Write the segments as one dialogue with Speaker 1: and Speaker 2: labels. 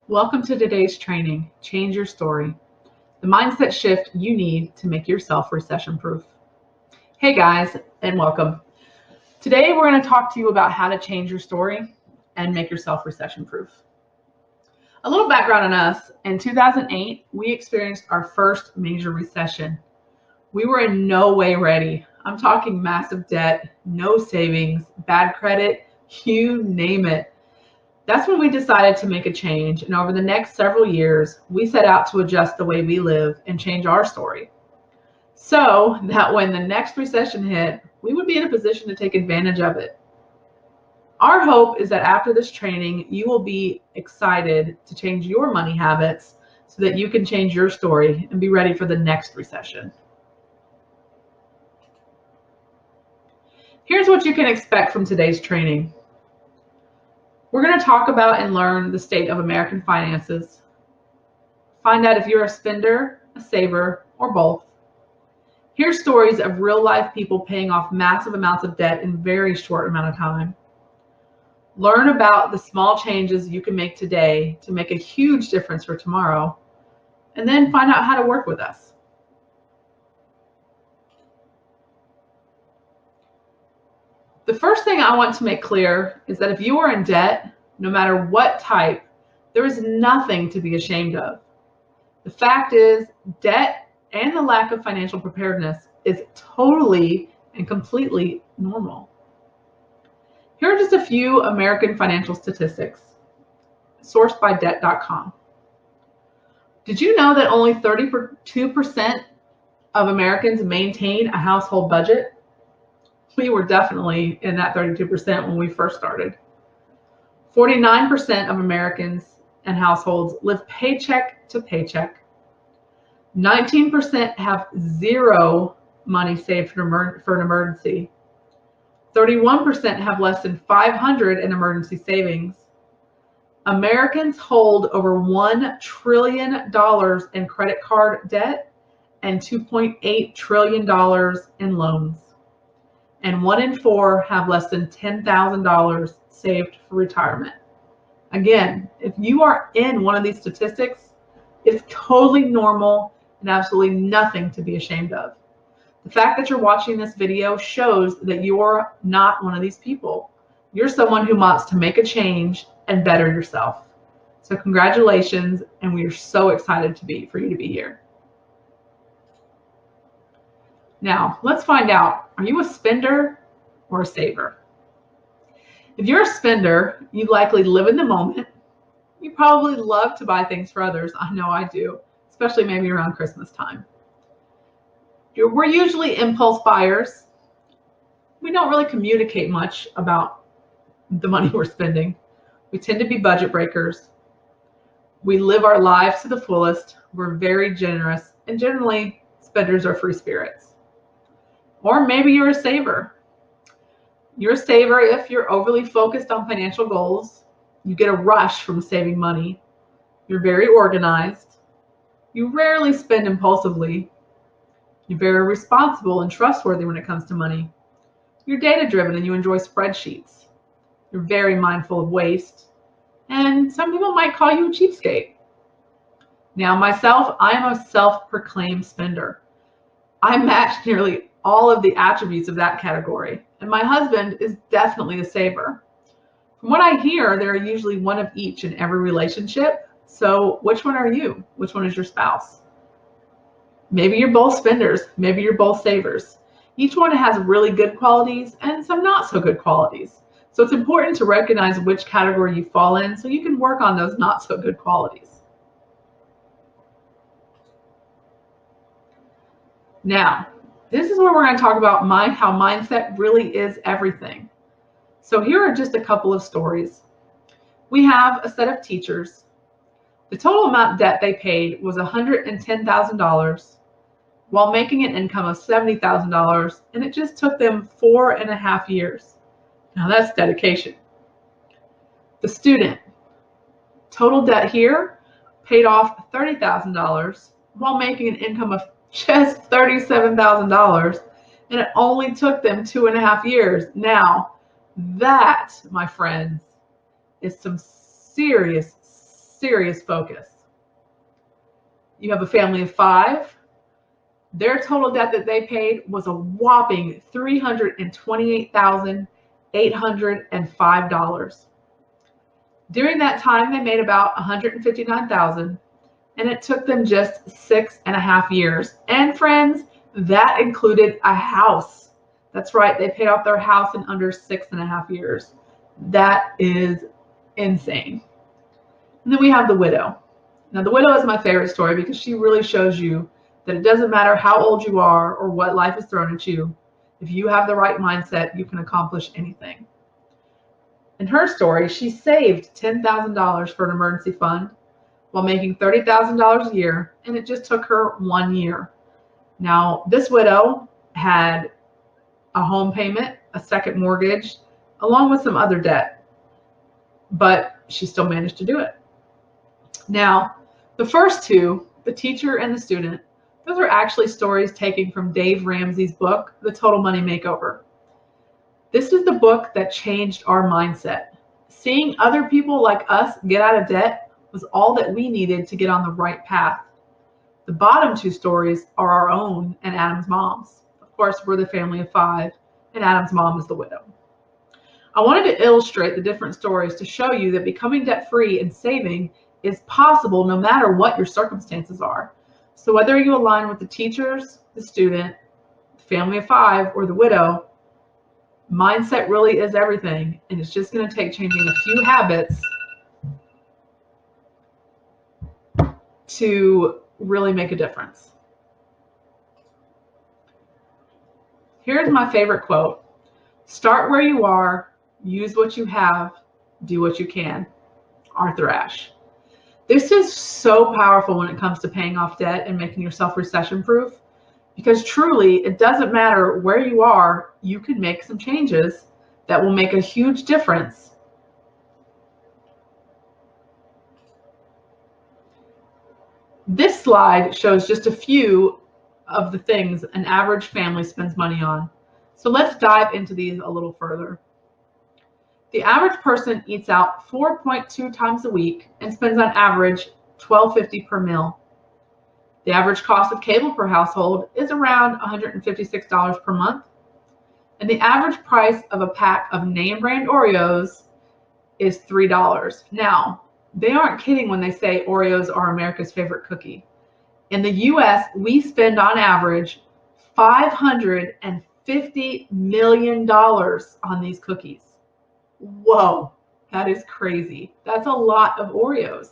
Speaker 1: Welcome to today's training, Change Your Story, the mindset shift you need to make yourself recession proof. Hey guys, and welcome. Today we're going to talk to you about how to change your story and make yourself recession proof. A little background on us. In 2008, we experienced our first major recession. We were in no way ready. I'm talking massive debt, no savings, bad credit, you name it. That's when we decided to make a change, and over the next several years, we set out to adjust the way we live and change our story so that when the next recession hit, we would be in a position to take advantage of it. Our hope is that after this training, you will be excited to change your money habits so that you can change your story and be ready for the next recession. Here's what you can expect from today's training. We're going to talk about and learn the state of American finances. Find out if you're a spender, a saver, or both. Hear stories of real-life people paying off massive amounts of debt in a very short amount of time. Learn about the small changes you can make today to make a huge difference for tomorrow, and then find out how to work with us. The first thing I want to make clear is that if you are in debt, no matter what type, there is nothing to be ashamed of. The fact is, debt and the lack of financial preparedness is totally and completely normal. Here are just a few American financial statistics, sourced by debt.com. Did you know that only 32% of Americans maintain a household budget? We were definitely in that 32% when we first started. 49% of Americans and households live paycheck to paycheck. 19% have zero money saved for an emergency. 31% have less than $500 in emergency savings. Americans hold over $1 trillion in credit card debt and $2.8 trillion in loans. And 1 in 4 have less than $10,000 saved for retirement. Again, if you are in one of these statistics, it's totally normal and absolutely nothing to be ashamed of. The fact that you're watching this video shows that you're not one of these people. You're someone who wants to make a change and better yourself. So congratulations, and we are so excited for you to be here. Now, let's find out, are you a spender or a saver? If you're a spender, you likely live in the moment. You probably love to buy things for others. I know I do, especially maybe around Christmas time. We're usually impulse buyers. We don't really communicate much about the money we're spending. We tend to be budget breakers. We live our lives to the fullest. We're very generous, and generally, spenders are free spirits. Or maybe you're a saver. You're a saver if you're overly focused on financial goals. You get a rush from saving money. You're very organized. You rarely spend impulsively. You're very responsible and trustworthy when it comes to money. You're data-driven and you enjoy spreadsheets. You're very mindful of waste. And some people might call you a cheapskate. Now, myself, I am a self-proclaimed spender. I match nearly all of the attributes of that category. And my husband is definitely a saver. From what I hear, there are usually one of each in every relationship. So which one are you? Which one is your spouse? Maybe you're both spenders. Maybe you're both savers. Each one has really good qualities and some not so good qualities. So it's important to recognize which category you fall in so you can work on those not so good qualities. Now, this is where we're going to talk about how mindset really is everything. So here are just a couple of stories. We have a set of teachers. The total amount debt they paid was $110,000 while making an income of $70,000, and it just took them 4.5 years. Now that's dedication. The student, total debt here, paid off $30,000 while making an income of just $37,000, and it only took them 2.5 years. Now, that, my friends, is some serious serious focus. You have a family of 5. Their total debt that they paid was a whopping $328,805. During that time, they made about $159,000, and it took them just 6.5 years. And friends, that included a house. That's right, they paid off their house in under 6.5 years. That is insane. And then we have the widow. Now, the widow is my favorite story because she really shows you that it doesn't matter how old you are or what life has thrown at you. If you have the right mindset, you can accomplish anything. In her story, she saved $10,000 for an emergency fund while making $30,000 a year, and it just took her 1 year. Now, this widow had a home payment, a second mortgage, along with some other debt, but she still managed to do it. Now, the first two, the teacher and the student, those are actually stories taken from Dave Ramsey's book, The Total Money Makeover. This is the book that changed our mindset. Seeing other people like us get out of debt was all that we needed to get on the right path. The bottom two stories are our own and Adam's mom's. Of course, we're the family of 5, and Adam's mom is the widow. I wanted to illustrate the different stories to show you that becoming debt-free and saving is possible no matter what your circumstances are. So whether you align with the teachers, the student, the family of 5, or the widow, mindset really is everything, and it's just going to take changing a few habits to really make a difference. Here's my favorite quote. Start where you are, use what you have, do what you can. Arthur Ashe. This is so powerful when it comes to paying off debt and making yourself recession proof, because truly it doesn't matter where you are, you can make some changes that will make a huge difference. This slide shows just a few of the things an average family spends money on. So let's dive into these a little further. The average person eats out 4.2 times a week and spends on average $12.50 per meal. The average cost of cable per household is around $156 per month. And the average price of a pack of name brand Oreos is $3. Now, they aren't kidding when they say Oreos are America's favorite cookie. In the US, we spend on average $550 million on these cookies. Whoa, that is crazy. That's a lot of Oreos.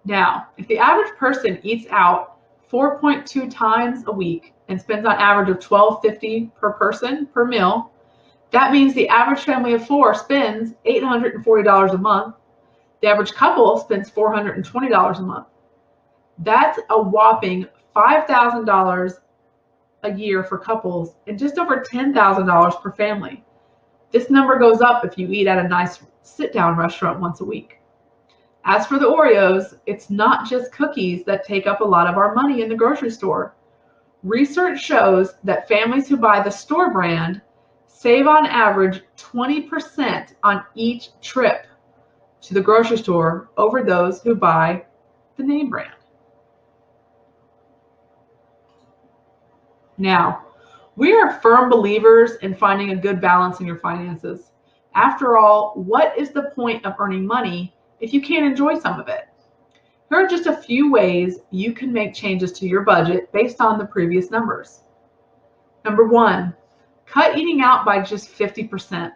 Speaker 1: Now, if the average person eats out 4.2 times a week and spends on average of $12.50 per person per meal, that means the average family of 4 spends $840 a month. The average couple spends $420 a month. That's a whopping $5,000 a year for couples and just over $10,000 per family. This number goes up if you eat at a nice sit-down restaurant once a week. As for the Oreos, it's not just cookies that take up a lot of our money in the grocery store. Research shows that families who buy the store brand save on average 20% on each trip to the grocery store over those who buy the name brand. Now, we are firm believers in finding a good balance in your finances. After all, what is the point of earning money if you can't enjoy some of it? Here are just a few ways you can make changes to your budget based on the previous numbers. Number 1, cut eating out by just 50%.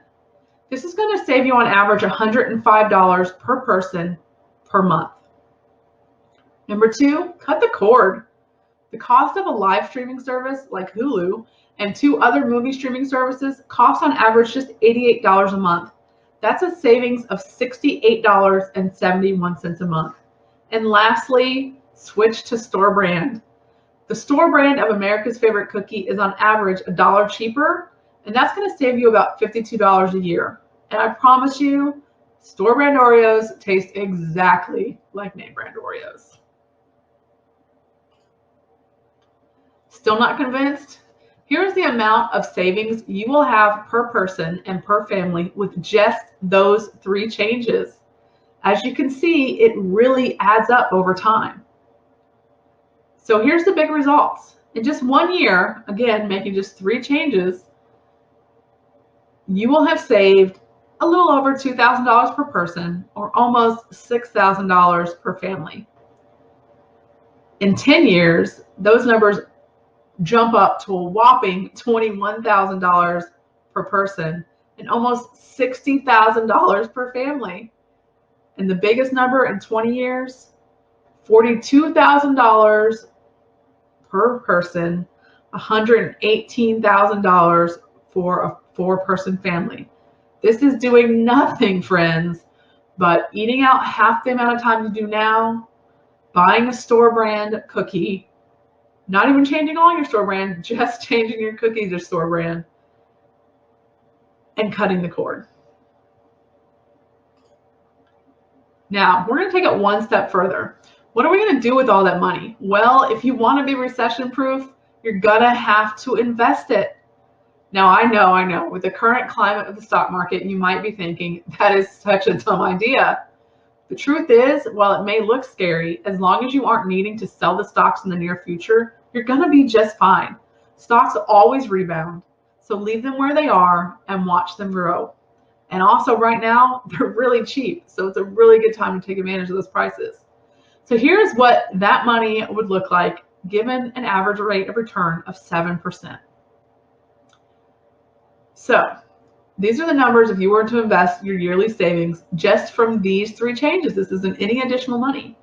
Speaker 1: This is going to save you on average $105 per person per month. Number 2, cut the cord. The cost of a live streaming service like Hulu and 2 other movie streaming services costs on average just $88 a month. That's a savings of $68.71 a month. And lastly, switch to store brand. The store brand of America's favorite cookie is on average $1 cheaper, and that's going to save you about $52 a year. And I promise you, store brand Oreos taste exactly like name brand Oreos. Still not convinced? Here's the amount of savings you will have per person and per family with just those 3 changes. As you can see, it really adds up over time. So here's the big results. In just 1 year, again, making just 3 changes, you will have saved a little over $2,000 per person, or almost $6,000 per family. In 10 years, those numbers jump up to a whopping $21,000 per person and almost $60,000 per family. And the biggest number in 20 years, $42,000 per person, $118,000 for a 4-person family. This is doing nothing, friends, but eating out half the amount of time you do now, buying a store brand cookie, not even changing all your store brand, just changing your cookies to store brand, and cutting the cord. Now, we're going to take it one step further. What are we going to do with all that money? Well, if you want to be recession proof, you're going to have to invest it. Now, I know, with the current climate of the stock market, you might be thinking that is such a dumb idea. The truth is, while it may look scary, as long as you aren't needing to sell the stocks in the near future, you're going to be just fine. Stocks always rebound, so leave them where they are and watch them grow. And also right now, they're really cheap, so it's a really good time to take advantage of those prices. So here's what that money would look like given an average rate of return of 7%. So these are the numbers if you were to invest your yearly savings just from these 3 changes. This isn't any additional money.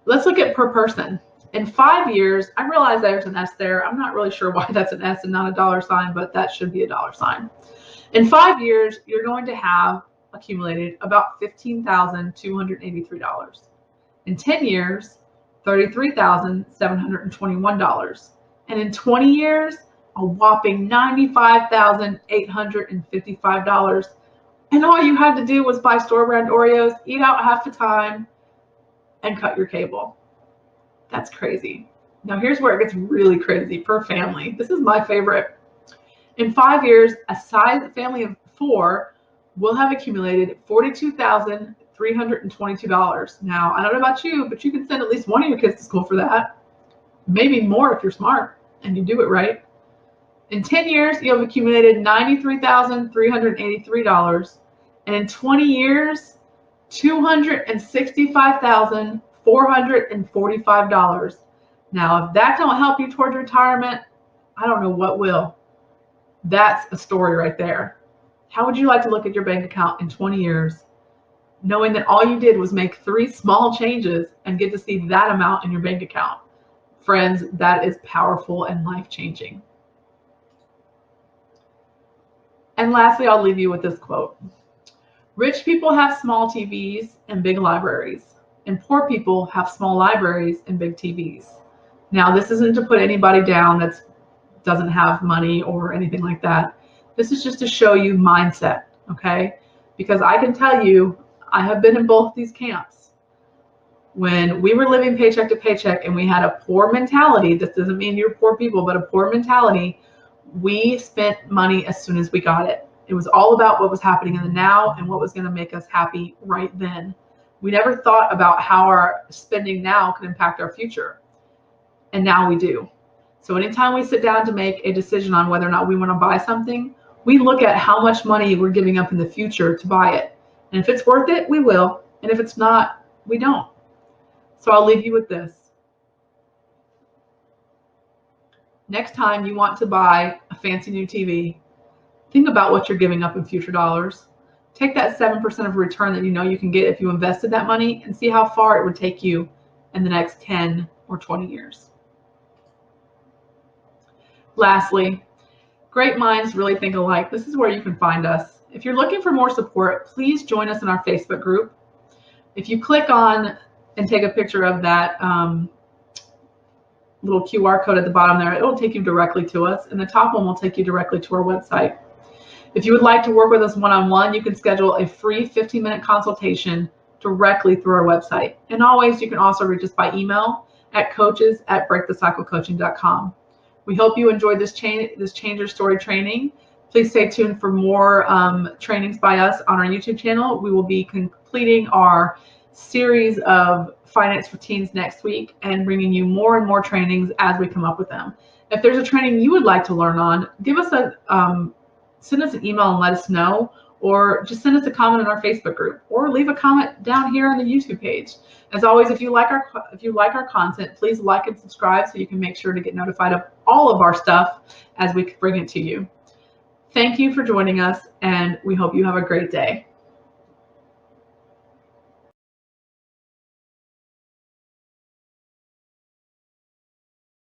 Speaker 1: Let's look at per person. In 5 years, I realize there's an S there. I'm not really sure why that's an S and not a dollar sign, but that should be a dollar sign. In 5 years, you're going to have accumulated about $15,283. In 10 years, $33,721. And in 20 years, a whopping $95,855. And all you had to do was buy store brand Oreos, eat out half the time, and cut your cable. That's crazy. Now here's where it gets really crazy per family. This is my favorite. In 5 years, a size family of 4 will have accumulated $42,322. Now, I don't know about you, but you can send at least one of your kids to school for that. Maybe more if you're smart and you do it right. In 10 years, you'll have accumulated $93,383. And in 20 years, $265,445. Now, if that don't help you towards retirement, I don't know what will. That's a story right there. How would you like to look at your bank account in 20 years, knowing that all you did was make 3 small changes and get to see that amount in your bank account? Friends, that is powerful and life-changing. And lastly, I'll leave you with this quote. Rich people have small TVs and big libraries, and poor people have small libraries and big TVs. Now, this isn't to put anybody down that doesn't have money or anything like that. This is just to show you mindset, okay? Because I can tell you, I have been in both these camps. When we were living paycheck to paycheck and we had a poor mentality, this doesn't mean you're poor people, but a poor mentality, we spent money as soon as we got it. It was all about what was happening in the now and what was going to make us happy right then. We never thought about how our spending now could impact our future. And now we do. So anytime we sit down to make a decision on whether or not we want to buy something, we look at how much money we're giving up in the future to buy it. And if it's worth it, we will. And if it's not, we don't. So I'll leave you with this. Next time you want to buy a fancy new TV, think about what you're giving up in future dollars. Take that 7% of return that you know you can get if you invested that money and see how far it would take you in the next 10 or 20 years. Lastly, great minds really think alike. This is where you can find us. If you're looking for more support, please join us in our Facebook group. If you click on and take a picture of that little QR code at the bottom there, it will take you directly to us, and the top one will take you directly to our website. If you would like to work with us one-on-one, you can schedule a free 15-minute consultation directly through our website. And always, you can also reach us by email at coaches@breakthecyclecoaching.com. We hope you enjoyed this Change Your Story training. Please stay tuned for more trainings by us on our YouTube channel. We will be completing our series of finance for teens next week and bringing you more and more trainings as we come up with them. If there's a training you would like to learn on, give us a send us an email and let us know, or just send us a comment on our Facebook group, or leave a comment down here on the YouTube page. As always, if you like our content, please like and subscribe so you can make sure to get notified of all of our stuff as we bring it to you. Thank you for joining us, and we hope you have a great day.